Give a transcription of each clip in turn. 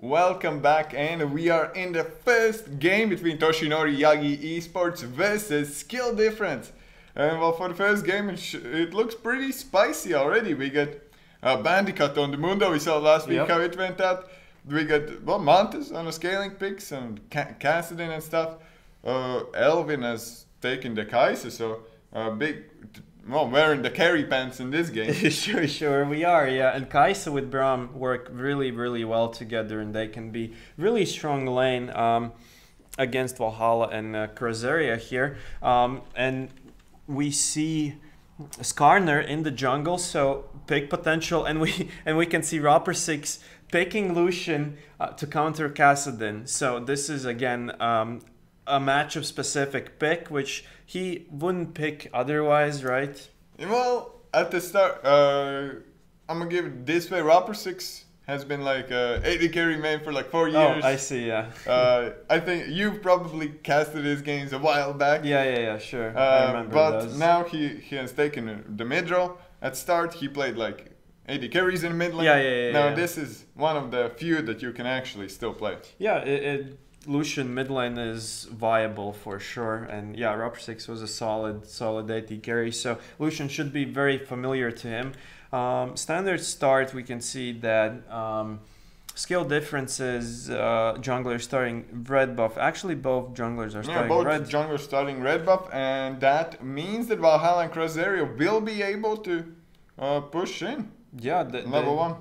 welcome back, and we are in the first game between Toshinori Yagi eSports versus Skill Difference. And well, for the first game, it looks pretty spicy already. We got Bandicoot on the Mundo, we saw last week how it went out. We got, well, Montes on the scaling picks and Cassidy and stuff. Elvin has taken the Kaiser, so big... Well, wearing the carry pants in this game. Sure we are, yeah. And Kaisa with Braum work really well together, and they can be really strong lane against Valhalla and Krazeria here. And we see Skarner in the jungle, so big potential, and we can see Rapper6 picking Lucian to counter Kassadin. So this is again a matchup specific pick, which he wouldn't pick otherwise, right? Well, at the start, I'm gonna give it this way. Rapper6 has been like AD carry main for like 4 years. Oh, I see, yeah. I think you've probably casted his games a while back. Yeah, sure. I remember but those. now he has taken the mid role. At start, he played like AD carries in mid lane. Yeah. Now this is one of the few that you can actually still play. Yeah, Lucian mid lane is viable for sure, and yeah, Rapper6 was a solid AD carry, so Lucian should be very familiar to him. Standard start, we can see that skill differences, jungler starting red buff. Actually, both junglers are starting red. Both junglers starting red buff, and that means that Valhalla and Krazeria will be able to push in. Yeah, level 1.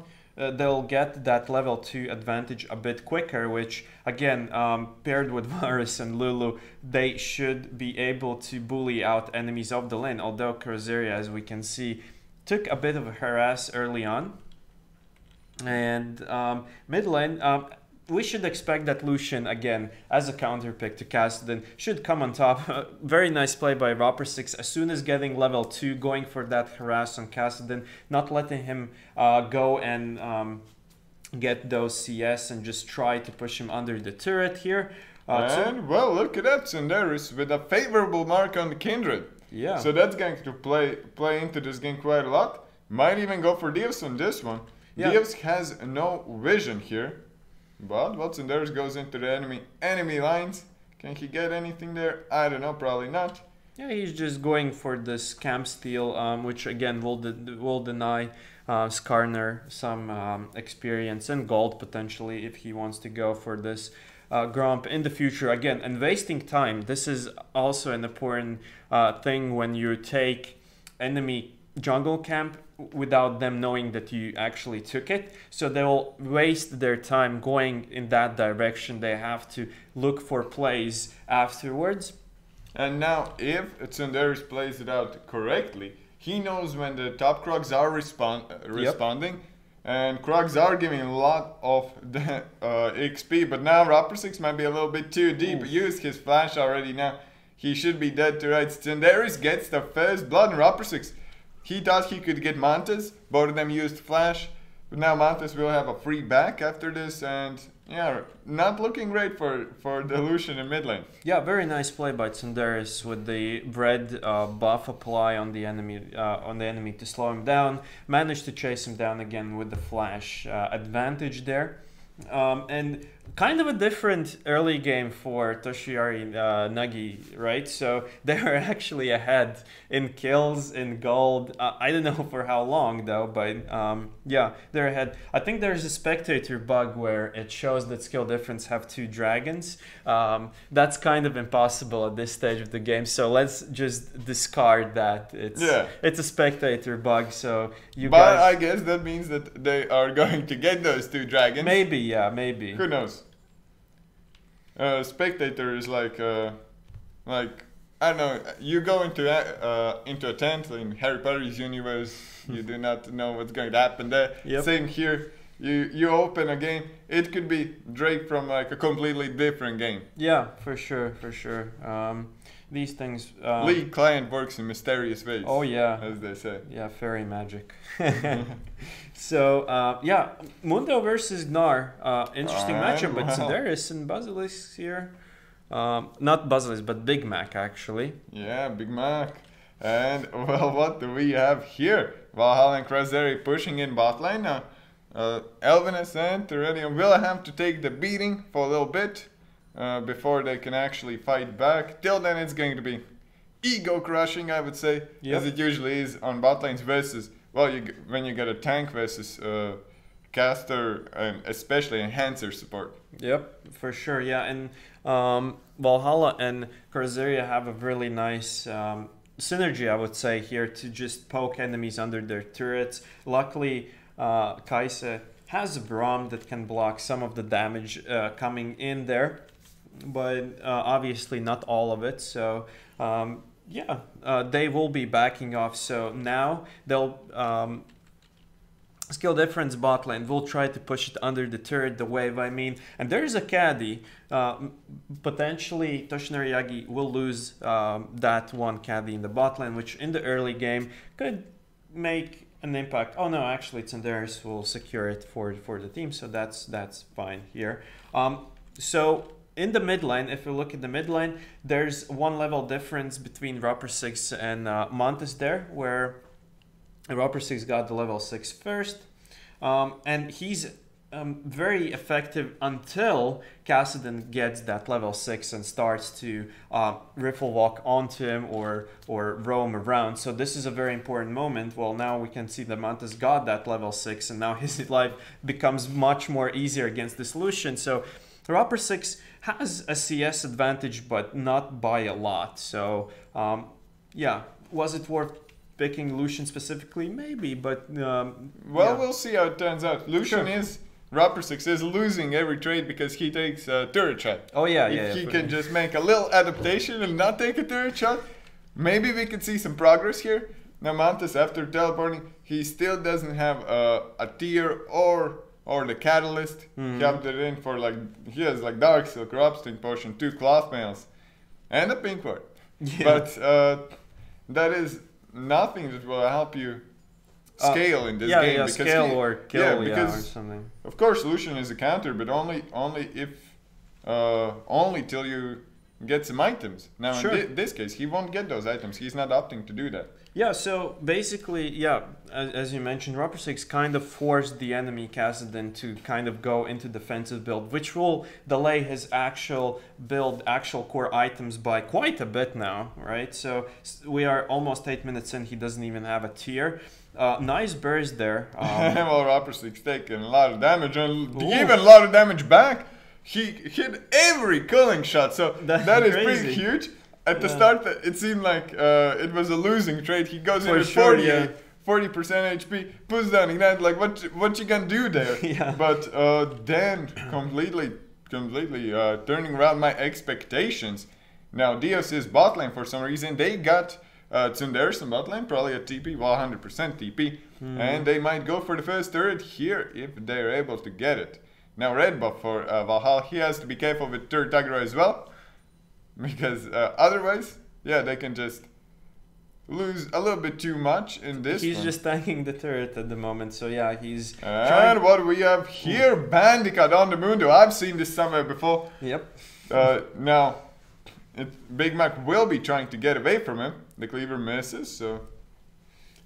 They'll get that level 2 advantage a bit quicker, which again, paired with Varus and Lulu, they should be able to bully out enemies of the lane. Although Krazeria, as we can see, took a bit of a harass early on. And mid lane, we should expect that Lucian, again, as a counter pick to Kassadin, should come on top. Very nice play by Rapper6. As soon as getting level 2, going for that harass on Kassadin, not letting him go and get those CS and just try to push him under the turret here. Well, look at that, Sundaris with a favorable mark on the Kindred. Yeah. So that's going to play into this game quite a lot. Might even go for Dios on this one. Yeah. Dios has no vision here. But Watson there goes into the enemy lines. Can he get anything there? I don't know, probably not. Yeah, he's just going for this camp steal, which again will deny Skarner some experience and gold potentially if he wants to go for this Gromp in the future again. And wasting time, this is also an important thing when you take enemy jungle camp without them knowing that you actually took it. So they'll waste their time going in that direction. They have to look for plays afterwards. And now if Tsunderis plays it out correctly, he knows when the top Krogs are responding. And Krogs are giving a lot of the XP. But now Rapper6 might be a little bit too deep. Used his flash already now. He should be dead to rights. Tsunderis gets the first blood and Rapper6. He thought he could get Montes, both of them used flash, but now Montes will have a free back after this, and yeah, not looking great for the Lucian in mid lane. Yeah, very nice play by Tsunderis with the red buff apply on the enemy to slow him down. Managed to chase him down again with the flash advantage there. And kind of a different early game for Toshinori Nagi, right? So they are actually ahead in kills, in gold. I don't know for how long though, but yeah, they're ahead. I think there's a spectator bug where it shows that skill difference have 2 dragons. That's kind of impossible at this stage of the game, so let's just discard that. It's a spectator bug, so But I guess that means that they are going to get those 2 dragons. Maybe, yeah, maybe. Who knows? Spectator is like I don't know. You go into a tent in Harry Potter's universe. You do not know what's going to happen there. Same here. You open a game. It could be Drake from like a completely different game. Yeah, for sure. These things. League client works in mysterious ways. Oh yeah, as they say. Yeah, fairy magic. So yeah, Mundo versus Gnar. Interesting matchup, but Tsunderis and Basilisk here. Not Basilisk, but Big Mac actually. Yeah, Big Mac. And well, what do we have here? Valhalla and Krazeria pushing in bot lane now. Elvenes and Terrenium will have to take the beating for a little bit before they can actually fight back. Till then, it's going to be ego crushing, I would say, as it usually is on bot lanes versus, well, when you get a tank versus caster and especially enhancer support. Yep, for sure. Yeah, and Valhalla and Corsaria have a really nice synergy, I would say, here to just poke enemies under their turrets. Luckily, Kaise has a Braum that can block some of the damage coming in there, but obviously not all of it. So they will be backing off. So now they'll skill difference bot lane. We'll try to push it under the turret, the wave, I mean. And there's a caddy. Potentially, Toshinori Yagi will lose that one caddy in the bot lane, which in the early game could make an impact. Oh no, actually Tsunderis will secure it for the team, so that's fine here. So in the mid lane, if we look at the mid lane, there's one level difference between Rapper 6 and Montes there, where Rapper 6 got the level 6 first, and he's very effective until Kassadin gets that level 6 and starts to riffle walk onto him or roam around. So this is a very important moment. Well, now we can see that Montes got that level 6 and now his life becomes much more easier against this Lucian. So Rapper 6 has a CS advantage, but not by a lot. So yeah, was it worth picking Lucian specifically? Maybe, but we'll see how it turns out. Lucian is Rapper 6 is losing every trade because he takes a turret shot. Oh yeah, if he can just make a little adaptation and not take a turret shot, maybe we could see some progress here. Now Montes, after teleporting, he still doesn't have a tier or the catalyst. He opted in for he has Dark Silk, Corrupting Potion, 2 cloth mails, and a pink ward. Yeah. But that is nothing that will help you scale in this game. Yeah, scale or kill, or something. Of course, Lucian is a counter, but only till you get some items. Now, in this case, he won't get those items. He's not opting to do that. Yeah, so basically, as you mentioned, Rapper 6 kind of forced the enemy Kassadin to kind of go into defensive build, which will delay his actual core items by quite a bit now, right? So we are almost 8 minutes in, he doesn't even have a tier. Nice burst there. Well, Rapper 6 taking a lot of damage, and even a lot of damage back. He hit every killing shot, so that is crazy. Pretty huge. At the start, it seemed like it was a losing trade. He goes in with 40% HP, puts down Ignite, what you gonna do there? But then completely turning around my expectations. Now, Dios is bot lane for some reason. They got Tsunderis in bot lane, probably a TP, well, 100% TP. And they might go for the first turret here if they're able to get it. Now, red buff for Valhalla, he has to be careful with turret aggro as well. Because otherwise, they can just lose a little bit too much in this He's just tanking the turret at the moment, so yeah, he's And what we have here, Bandicoot on the Mundo. I've seen this somewhere before. Yep. Now, Big Mac will be trying to get away from him. The cleaver misses, so...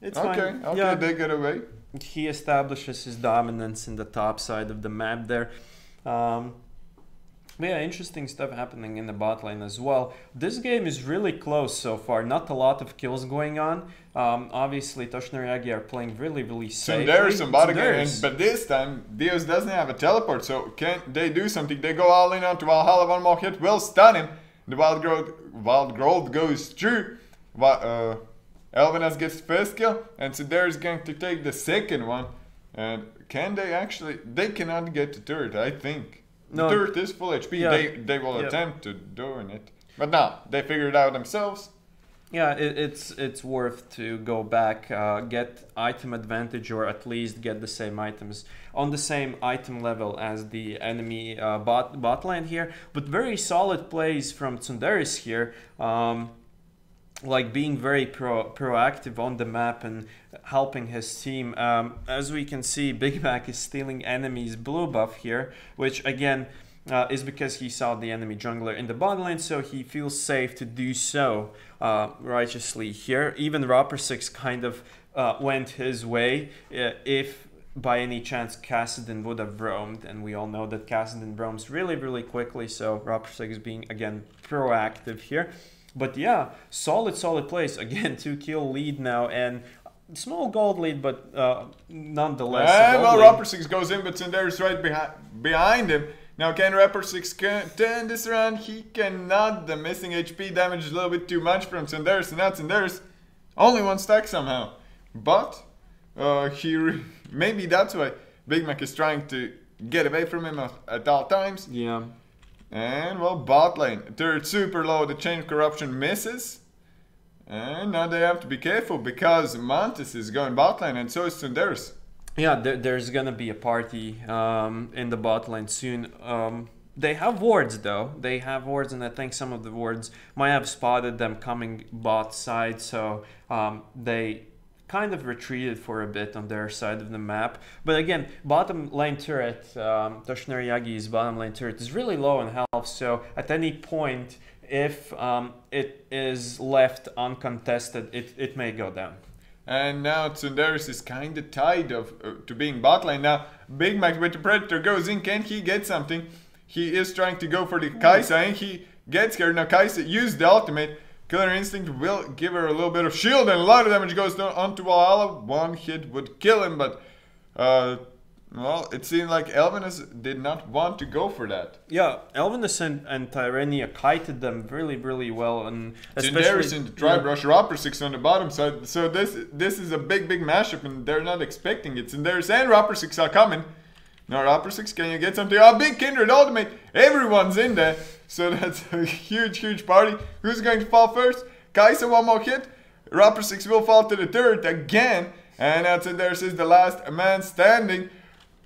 It's fine. Okay, they get away. He establishes his dominance in the top side of the map there. Yeah, interesting stuff happening in the bot lane as well. This game is really close so far. Not a lot of kills going on. Obviously, Toshinori Yagi are playing really safe. There's some bot again, but this time, Dios doesn't have a teleport, so can they do something? They go all in onto Valhalla, one more hit will stun him. The wild growth goes through. Elvenas gets the first kill, and so there's going to take the second one. And can they actually... They cannot get the turret, I think. The turret is full HP. They will attempt to doing it, but no, they figure it out themselves. Yeah, it's worth to go back, get item advantage, or at least get the same items on the same item level as the enemy bot lane here. But very solid plays from Tsunderis here. Being very proactive on the map and helping his team. As we can see, Big Mac is stealing enemy's blue buff here, which again is because he saw the enemy jungler in the bot lane, so he feels safe to do so righteously here. Even Rapper 6 kind of went his way. If by any chance Kassadin would have roamed, and we all know that Kassadin roams really, really quickly, so Rapperswijk being, again, proactive here. But yeah, solid plays. Again, 2-kill lead now, and small gold lead, but nonetheless. And well, Rapperswijk goes in, but Tsundere's right behind him. Now, can Rapperswijk turn this around? He cannot. The missing HP damage is a little bit too much from Tsundere's, and now Tsundere's only one stack somehow. But maybe that's why Big Mac is trying to get away from him at all times. Yeah. And well, bot lane, turret super low, the chain of corruption misses. And now they have to be careful because Mantis is going bot lane and so is Tsundere's. Yeah, there's gonna be a party in the bot lane soon. They have wards though. They have wards, and I think some of the wards might have spotted them coming bot side, so they kind of retreated for a bit on their side of the map. But again, bottom lane turret, Toshinori Yagi's bottom lane turret is really low in health, so at any point, if it is left uncontested, it may go down. And now Tsundere's is kind of tied to being bot lane. Now, Big Mac with the Predator goes in. Can he get something? He is trying to go for the Kai'Sa, and he gets scared. Now, Kai'Sa used the ultimate. Killer Instinct will give her a little bit of shield, and a lot of damage goes onto Valhalla. One hit would kill him, but well, it seemed like Elvinus did not want to go for that. Yeah, Elvinus and Tyrania kited them really, really well, and Tsundere's in the tribe rush, Rapperswijk on the bottom side. So this is a big mashup, and they're not expecting it. Tsundere's and Rapperswijk are coming. Now Rapperswijk, can you get something? Oh, big Kindred ultimate! Everyone's in there. So that's a huge party. Who's going to fall first? Kai'Sa, one more hit. Rapperswijk will fall to the turret again. And now Tsundere's is the last man standing.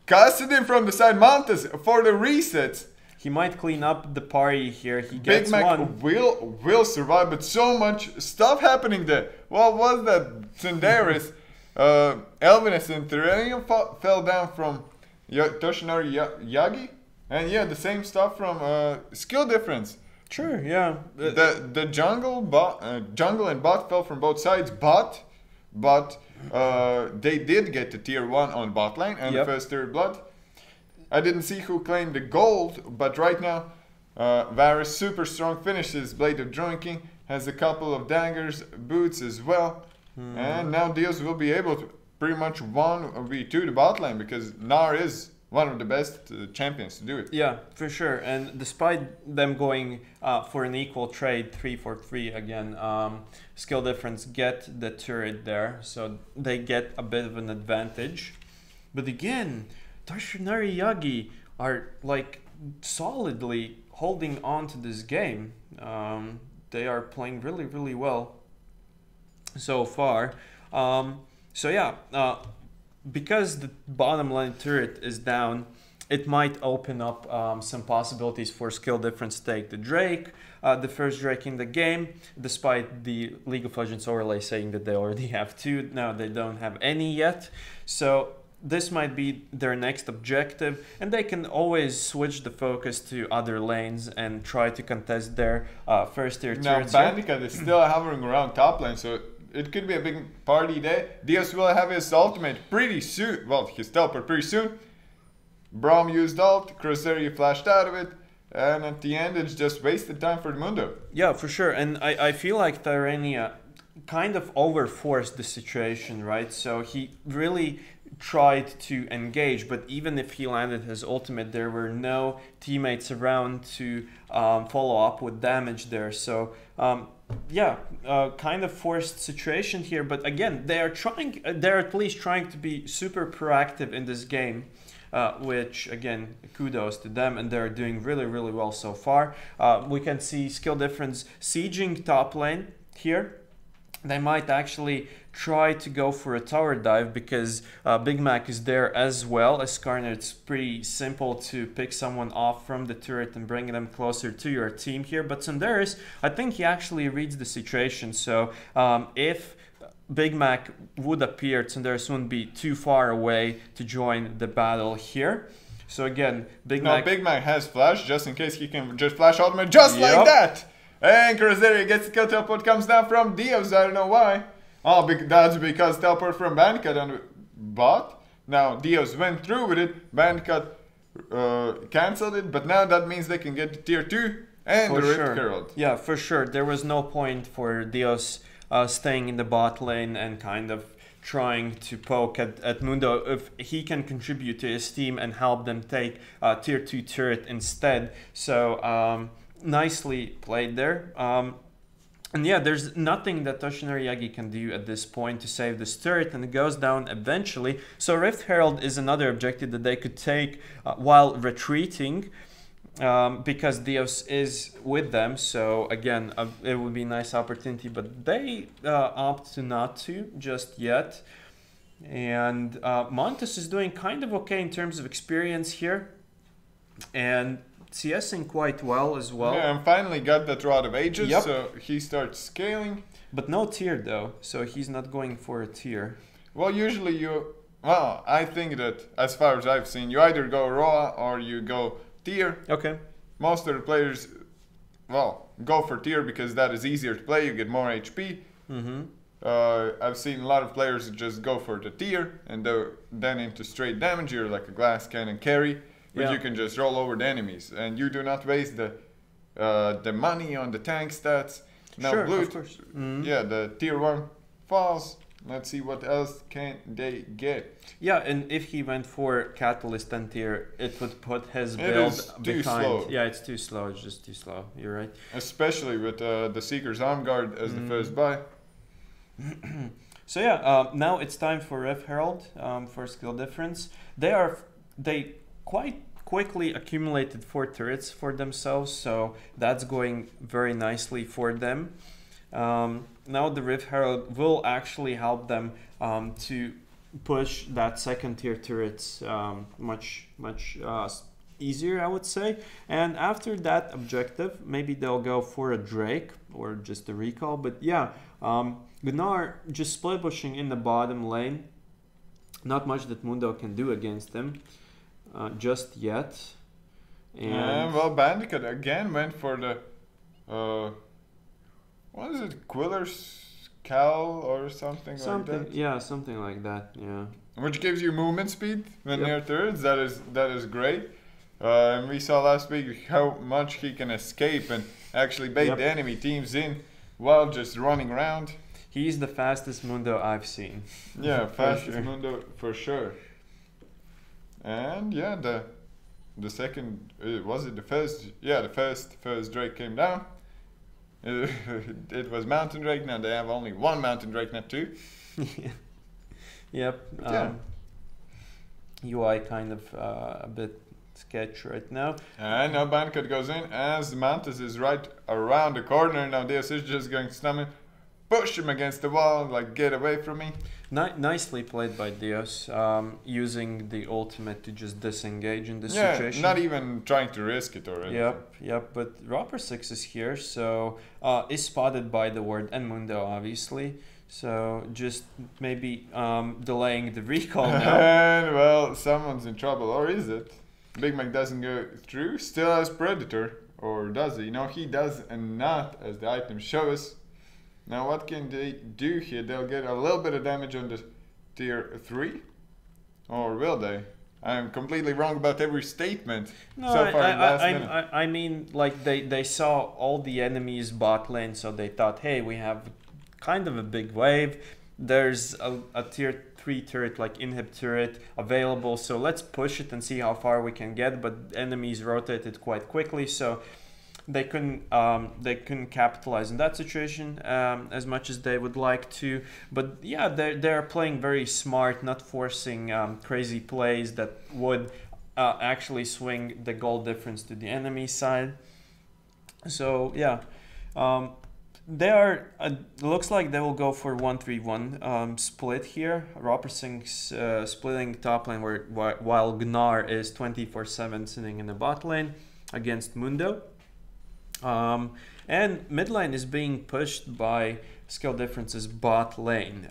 Kassadin from the side, Mantis for the resets. He might clean up the party here. He Big gets Mac one. will survive, but so much stuff happening there. What was that? Tsundere's, Elvinus and Tyranium fell down from Toshinori Yagi. And yeah, the same stuff from skill difference. Sure, yeah. The jungle and bot fell from both sides, but they did get the tier 1 on bot lane and the first tier blood. I didn't see who claimed the gold, but right now Varus super strong, finishes Blade of Drinking, has a couple of daggers, boots as well. And now Dios will be able to pretty much 1v2 the bot lane because Nar is one of the best champions to do it. Yeah, for sure. And despite them going for an equal trade, 3-for-3 again, skill difference get the turret there, so they get a bit of an advantage. But again, Toshinori Yagi are like solidly holding on to this game. They are playing really, really well so far. So yeah. Because the bottom line turret is down, it might open up some possibilities for skill difference to take the Drake, the first Drake in the game, despite the League of Legends overlay saying that they already have 2. Now they don't have any yet. So this might be their next objective, and they can always switch the focus to other lanes and try to contest their first tier turrets. Now Bandicam is still hovering around top lane, so it could be a big party there. Dios will have his ultimate pretty soon. Well, his teleport pretty soon. Braum used ult, Crusader flashed out of it, and at the end it's just wasted time for Mundo. Yeah, for sure. And I feel like Tyrania kind of overforced the situation, right? So he really tried to engage, but even if he landed his ultimate, there were no teammates around to follow up with damage there. So yeah, kind of forced situation here, but again, they're at least trying to be super proactive in this game, which again, kudos to them, and they're doing really, really well so far. We can see skill difference sieging top lane here. They might actually try to go for a tower dive because Big Mac is there as well as Skarner. It's pretty simple to pick someone off from the turret and bring them closer to your team here. But Tsundere's, I think he actually reads the situation. So if Big Mac would appear, Tsundere's wouldn't be too far away to join the battle here. So again, Big Mac has flash just in case he can just flash ultimate just like that. And Crusader gets the kill, teleport comes down from Dios, I don't know why. Oh, that's because teleport from Bandicam on the bot. Now Dios went through with it, Bandicoot cancelled it, but now that means they can get to tier 2 and the Rift Herald. Yeah, for sure. There was no point for Dios staying in the bot lane and kind of trying to poke at Mundo if he can contribute to his team and help them take tier 2 turret instead. So nicely played there. And yeah, there's nothing that Toshinori Yagi can do at this point to save this turret, and it goes down eventually. So Rift Herald is another objective that they could take while retreating, because Dios is with them. So again, it would be a nice opportunity, but they opt to not to just yet. And Montes is doing kind of okay in terms of experience here, and CSing quite well as well. Yeah, and finally got that Rod of Ages, Yep. so he starts scaling. But no tier though, so he's not going for a tier. Well, usually well, I think that as far as I've seen, you either go raw or you go tier. Okay. Most of the players, well, go for tier because that is easier to play, you get more HP. Mm-hmm. I've seen a lot of players just go for the tier and then into straight damage, you're like a glass cannon carry. But Yeah. you can just roll over the enemies, and you do not waste the money on the tank stats. Now Sure, blue, of course. Mhm. yeah, the tier 1 falls. Let's see what else can they get. Yeah, and if he went for Catalyst and tier, it would put his It build is too behind. slow. Yeah, it's too slow. It's just too slow. You're right. Especially with the Seeker's Arm Guard as the first buy. So yeah, now it's time for Rift Herald for skill difference. They quite quickly accumulated 4 turrets for themselves, so that's going very nicely for them. Now the Rift Herald will actually help them to push that second tier turrets much easier, I would say. And after that objective, maybe they'll go for a Drake or just a recall. But yeah, Gunnar just split pushing in the bottom lane. Not much that Mundo can do against them just yet. And Well, Bandicoot again went for the what is it, Quiller's Cowl or something like that? Yeah, something like that. Yeah. Which gives you movement speed when Yep. near turrets. That is great. And we saw last week how much he can escape and actually bait Yep. the enemy teams in while just running around. He's the fastest Mundo I've seen. Yeah, For fastest sure. Mundo for sure. And yeah, the second was it the first? Yeah, the first Drake came down. It was Mountain Drake. Now they have only one Mountain Drake, not two. Yep. Yeah. UI kind of a bit sketch right now. And now Bandicoot goes in as Mantis is right around the corner. Now Dios is just going to stun him, push him against the wall, like get away from me. Nicely played by Dios, using the ultimate to just disengage in this Yeah, situation. not even trying to risk it already. Yep. But Rapper 6 is here, so is spotted by the ward and Mundo, obviously. So just maybe delaying the recall now. And well, someone's in trouble, or is it? Big Mac doesn't go through, still has Predator, or does he? No, he does, and not as the items show us. Now what can they do here? They'll get a little bit of damage on the tier 3, or will they? I'm completely wrong about every statement No, so far in last minute. I mean, like they saw all the enemies bot lane, so they thought, hey, we have kind of a big wave. There's a tier 3 turret, like inhib turret, available, so let's push it and see how far we can get. But enemies rotated quite quickly, so they couldn't capitalize on that situation as much as they would like to. But yeah, they're playing very smart, not forcing crazy plays that would actually swing the goal difference to the enemy side. So yeah, they are. Looks like they will go for 1-3-1 split here. Ropersing's splitting top lane, while Gnar is 24/7 sitting in the bot lane against Mundo. And mid lane is being pushed by skill differences bot lane,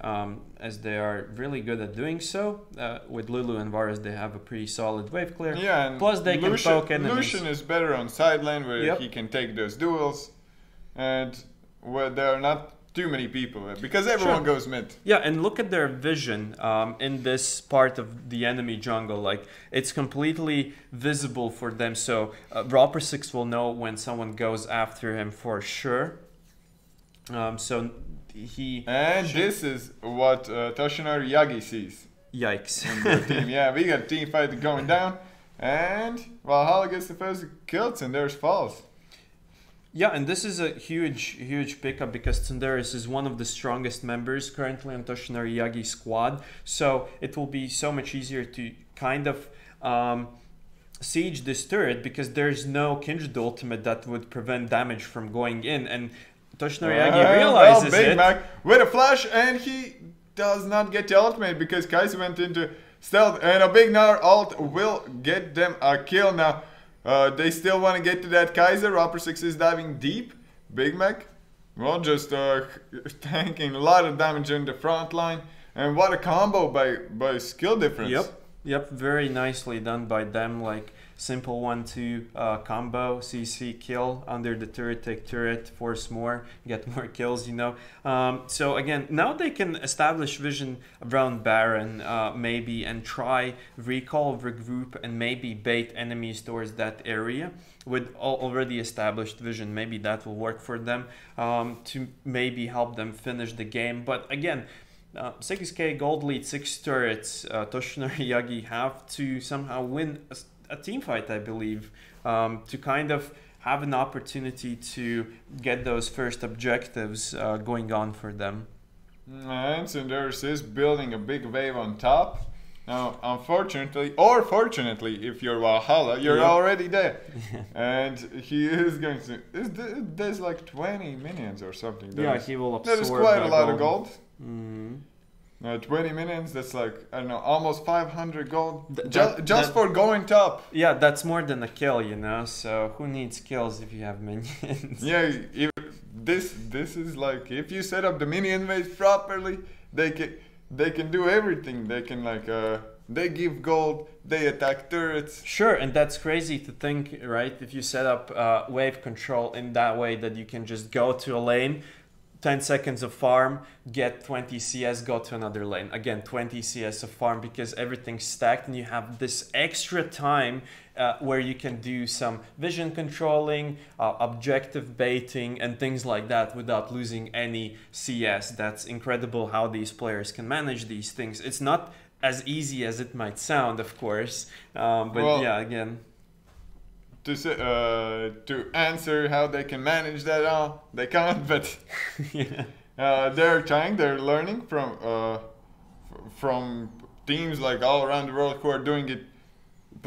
as they are really good at doing so. With Lulu and Varus, they have a pretty solid wave clear. Yeah, and plus they can poke enemies. Lucian is better on side lane where Yep. he can take those duels, and where they're not too many people because everyone goes mid. Yeah, and look at their vision in this part of the enemy jungle. Like, it's completely visible for them. So Roper 6 will know when someone goes after him for sure. So he... And this is what Toshinori Yagi sees. Yikes. In the team. Yeah, we got a team fight going down. And Valhalla gets the first kill. Tsunderis falls. Yeah, and this is a huge pickup because Tsunderis is one of the strongest members currently on Toshinori Yagi's squad. So it will be so much easier to kind of siege this turret because there's no Kindred ultimate that would prevent damage from going in. And Toshinori Yagi realizes Big it. Mac with a flash, and he does not get the ultimate because Kaiser went into stealth, and a big Gnar ult will get them a kill now. They still want to get to that Kaiser. Roper 6 is diving deep. Big Mac, well, just tanking a lot of damage in the front line. And what a combo by skill difference. Yep, very nicely done by them. Like, simple 1-2 combo, CC kill, under the turret, take turret, force more, get more kills, you know. So again, now they can establish vision around Baron, maybe, and try recall, regroup, and maybe bait enemies towards that area with already established vision. Maybe that will work for them to maybe help them finish the game. But again, 6k gold lead, 6 turrets, Toshinori Yagi have to somehow win a team fight, I believe, to kind of have an opportunity to get those first objectives going on for them. And Tsunderis is building a big wave on top. Now, unfortunately, or fortunately, if you're Valhalla, you're already there. And he is going to... There's like 20 minions or something. Yeah, he will absorb that is quite a lot of gold. 20 minions, that's like, I don't know, almost 500 gold. Just for going top. Yeah, that's more than a kill, you know, so who needs kills if you have minions? Yeah, this is like, if you set up the minion wave properly, they can do everything. They can like, they give gold, they attack turrets. Sure, and that's crazy to think, right? If you set up wave control in that way that you can just go to a lane, 10 seconds of farm, get 20 CS, go to another lane. Again, 20 CS of farm because everything's stacked and you have this extra time where you can do some vision controlling, objective baiting and things like that without losing any CS. That's incredible how these players can manage these things. It's not as easy as it might sound, of course, but well, yeah, again. To answer how they can manage that, they can't, but they're trying, they're learning from teams like all around the world who are doing it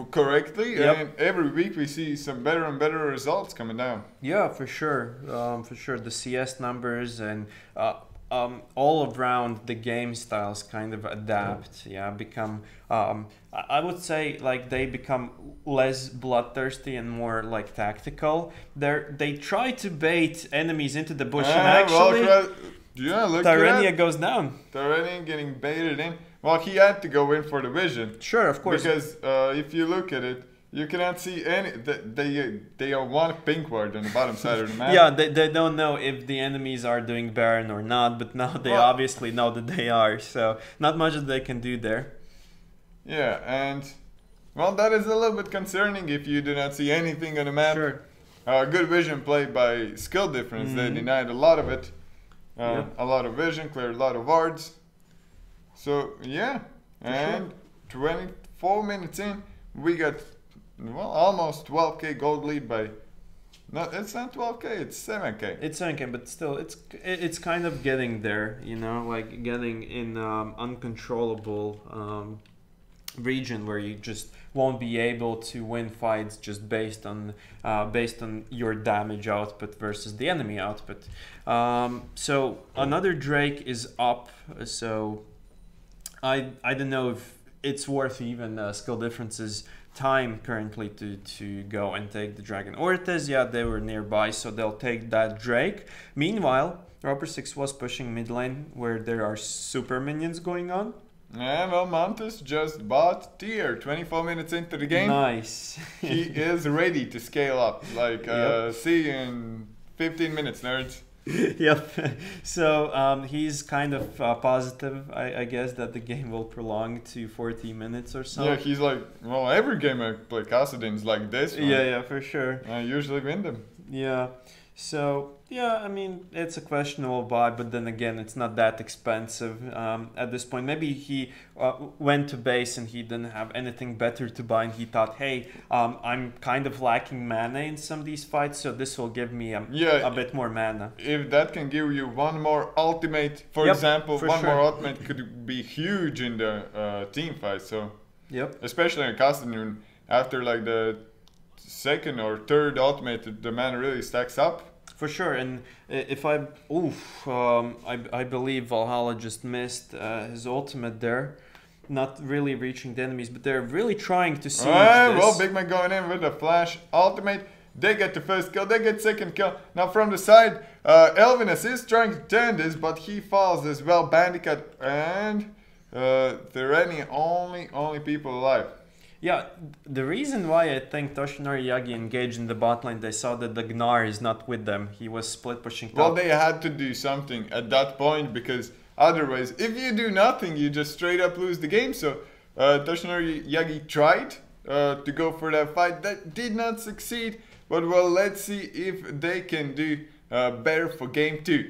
correctly, and every week we see some better and better results coming down. Yeah, for sure, the CS numbers and all around the game styles kind of adapt, become I would say like they become less bloodthirsty and more like tactical. They try to bait enemies into the bush and actually Tyrania goes down. Tyrania getting baited in. Well, he had to go in for the vision. Sure, of course. Because if you look at it, you cannot see any. They are one pink word on the bottom side of the map. Yeah, they don't know if the enemies are doing Baron or not, but now they obviously know that they are. So not much that they can do there. Yeah, and well, that is a little bit concerning if you do not see anything on the map. Sure. Good vision played by skill difference. They denied a lot of it. A lot of vision, cleared a lot of wards. So yeah, and 24 minutes in, we got almost 12k gold lead by. No, it's not 12k, it's 7k. It's 7k, but still, it's kind of getting there, you know, like getting in uncontrollable region where you just won't be able to win fights just based on your damage output versus the enemy output. So another Drake is up. So I don't know if it's worth even skill differences time currently to go and take the Dragon Ortiz. Yeah, they were nearby, so they'll take that Drake. Meanwhile, Roper 6 was pushing mid lane where there are super minions going on. Yeah, well, Mantis just bought tier 24 minutes into the game. Nice. He is ready to scale up. Like, see you in 15 minutes, nerds. Yep. So he's kind of positive, I guess, that the game will prolong to 40 minutes or so. Yeah, he's like, well, every game I play Kassadin's like this one. Yeah, for sure. I usually win them. Yeah. So, yeah, I mean, it's a questionable buy, but then again, it's not that expensive at this point. Maybe he went to base and he didn't have anything better to buy, and he thought, hey, I'm kind of lacking mana in some of these fights, so this will give me a bit more mana. If that can give you one more ultimate, for example, one more ultimate could be huge in the team fight. So, especially in Kassadin, after like the second or third ultimate, the mana really stacks up. For sure, and if I believe Valhalla just missed his ultimate there, not really reaching the enemies, but they're really trying to see. Well, Big Man going in with the flash ultimate. They get the first kill, they get second kill. Now from the side, Elvinus is trying to turn this, but he falls as well. Bandicat and Thireni, only people alive. Yeah, the reason why I think Toshinori Yagi engaged in the bot lane, they saw that the Gnar is not with them. He was split pushing top. Well, they had to do something at that point, because otherwise, if you do nothing, you just straight up lose the game. So Toshinori Yagi tried to go for that fight. That did not succeed. But well, let's see if they can do better for game 2.